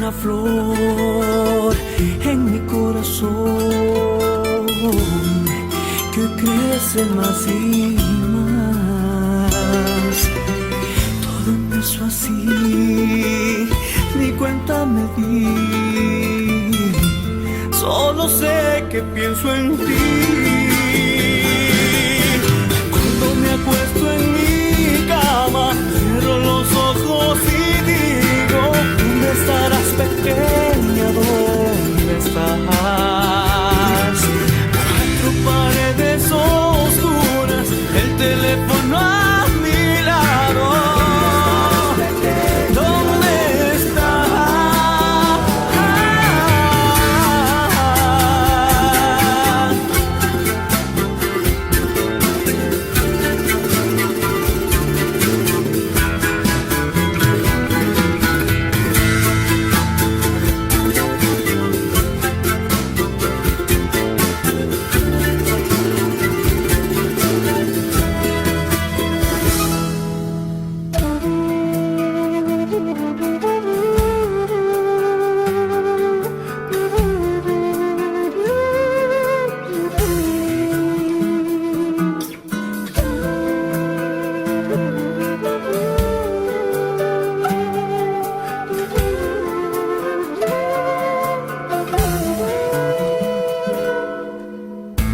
una flor en mi corazón que crece más y más. Todo empezó así, ni cuenta me di. Solo sé que pienso en ti. Cuando me acuesto en mi cama, cierro los ojos y digo: ¿dónde estarás, pequeña? ¿Dónde estás? Cuatro paredes oscuras, el teléfono a mi lado. ¿Dónde estás?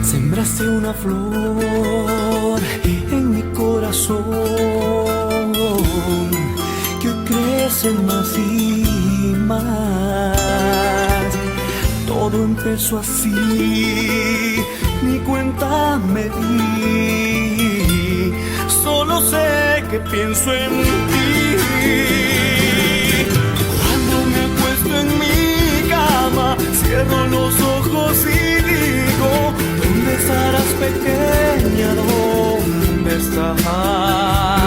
Sembraste una flor en mi corazón que crece más y más. Todo empezó así, ni cuenta me di. Solo sé que pienso en ti. Cuando me acuesto en mi cama, cierro los ojos y digo: ¿dónde estarás, pequeña? ¿Dónde estás?